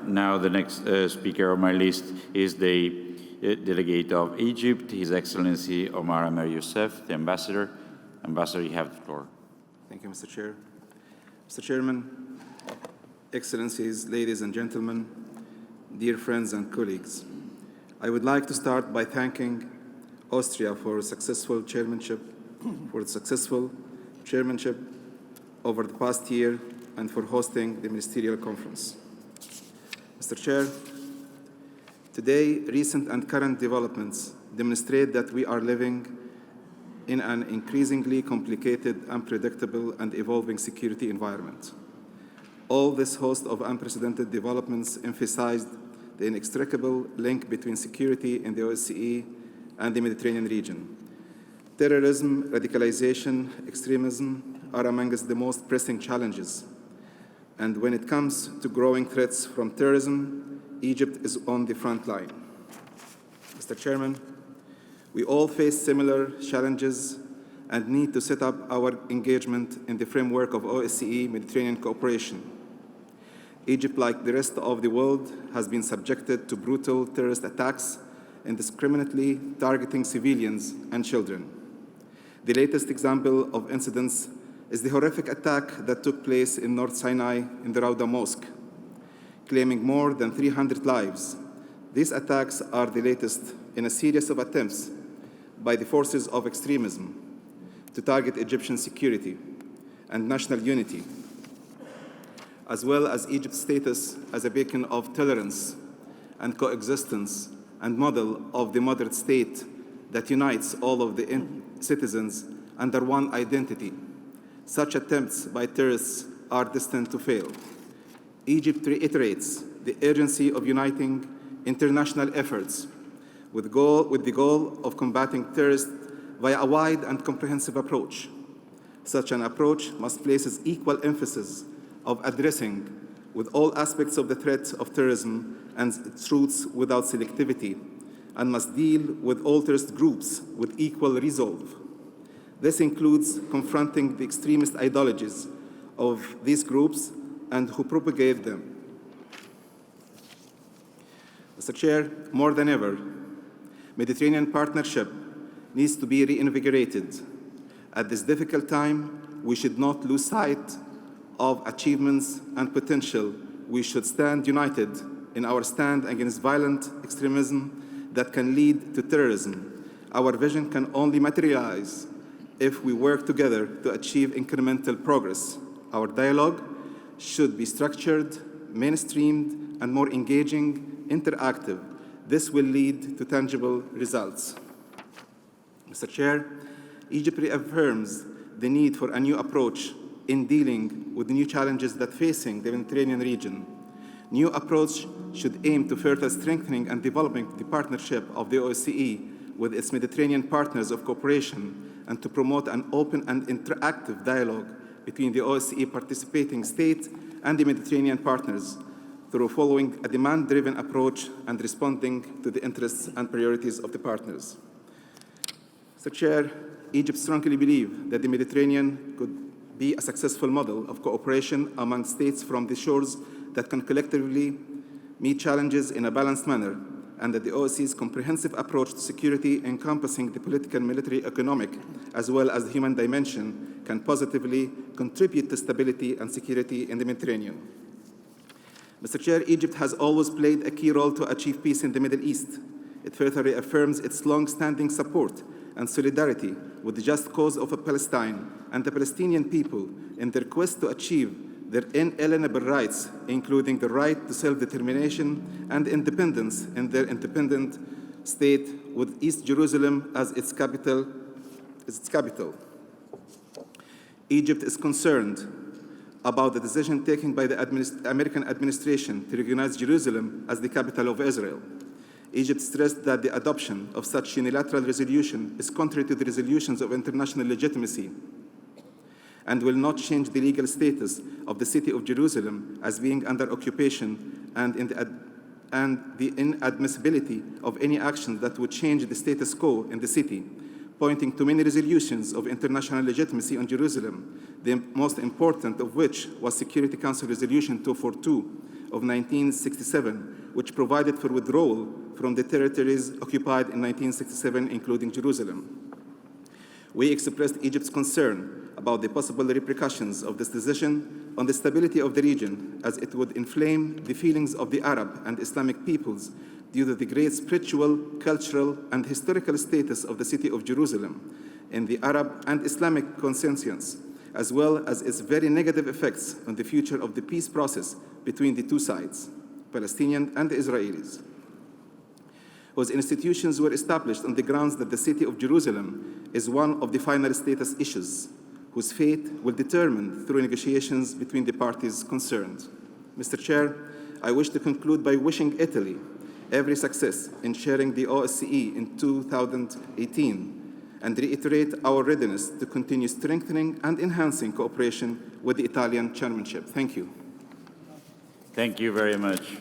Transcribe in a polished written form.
Now the next speaker on my list is the delegate of Egypt, His Excellency Omar Amer YOUSSEF, the ambassador. Ambassador, you have the floor. Thank you, Mr. Chair. Mr. Chairman, Excellencies, ladies and gentlemen, dear friends and colleagues, I would like to start by thanking Austria for its successful chairmanship over the past year and for hosting the Ministerial Conference. Mr. Chair, today, recent and current developments demonstrate that we are living in an increasingly complicated, unpredictable, and evolving security environment. All this host of unprecedented developments emphasized the inextricable link between security in the OSCE and the Mediterranean region. Terrorism, radicalization, extremism are amongst the most pressing challenges. And when it comes to growing threats from terrorism, Egypt is on the front line. Mr. Chairman, we all face similar challenges and need to set up our engagement in the framework of OSCE Mediterranean cooperation. Egypt, like the rest of the world, has been subjected to brutal terrorist attacks indiscriminately targeting civilians and children. The latest example of incidents is the horrific attack that took place in North Sinai in the Rawda Mosque, claiming more than 300 lives. These attacks are the latest in a series of attempts by the forces of extremism to target Egyptian security and national unity, as well as Egypt's status as a beacon of tolerance and coexistence and model of the moderate state that unites all of the citizens under one identity. Such attempts by terrorists are destined to fail. Egypt reiterates the urgency of uniting international efforts with the goal of combating terrorists via a wide and comprehensive approach. Such an approach must place equal emphasis of addressing with all aspects of the threat of terrorism and its roots without selectivity, and must deal with all terrorist groups with equal resolve. This includes confronting the extremist ideologies of these groups and who propagate them. Mr. Chair, more than ever, Mediterranean partnership needs to be reinvigorated. At this difficult time, we should not lose sight of achievements and potential. We should stand united in our stand against violent extremism that can lead to terrorism. Our vision can only materialize if we work together to achieve incremental progress. Our dialogue should be structured, mainstreamed, and more engaging, interactive. This will lead to tangible results. Mr. Chair, Egypt reaffirms the need for a new approach in dealing with the new challenges that facing the Mediterranean region. New approach should aim to further strengthening and developing the partnership of the OSCE with its Mediterranean partners of cooperation, and to promote an open and interactive dialogue between the OSCE participating states and the Mediterranean partners through following a demand-driven approach and responding to the interests and priorities of the partners. Mr. Chair, Egypt strongly believes that the Mediterranean could be a successful model of cooperation among states from the shores that can collectively meet challenges in a balanced manner, and that the OSCE's comprehensive approach to security, encompassing the political, military, economic, as well as the human dimension, can positively contribute to stability and security in the Mediterranean. Mr. Chair, Egypt has always played a key role to achieve peace in the Middle East. It further reaffirms its long-standing support and solidarity with the just cause of Palestine and the Palestinian people in their quest to achieve their inalienable rights, including the right to self-determination and independence in their independent state, with East Jerusalem as its capital. Egypt is concerned about the decision taken by the American administration to recognize Jerusalem as the capital of Israel. Egypt stressed that the adoption of such unilateral resolution is contrary to the resolutions of international legitimacy and will not change the legal status of the city of Jerusalem as being under occupation, and the inadmissibility of any action that would change the status quo in the city, pointing to many resolutions of international legitimacy on Jerusalem, the most important of which was Security Council Resolution 242 of 1967, which provided for withdrawal from the territories occupied in 1967, including Jerusalem. We expressed Egypt's concern about the possible repercussions of this decision on the stability of the region, as it would inflame the feelings of the Arab and Islamic peoples due to the great spiritual, cultural, and historical status of the city of Jerusalem in the Arab and Islamic consensus, as well as its very negative effects on the future of the peace process between the two sides, Palestinian and the Israelis, whose institutions were established on the grounds that the city of Jerusalem is one of the final status issues, whose fate will be determined through negotiations between the parties concerned. Mr. Chair, I wish to conclude by wishing Italy every success in chairing the OSCE in 2018 and reiterate our readiness to continue strengthening and enhancing cooperation with the Italian chairmanship. Thank you. Thank you very much.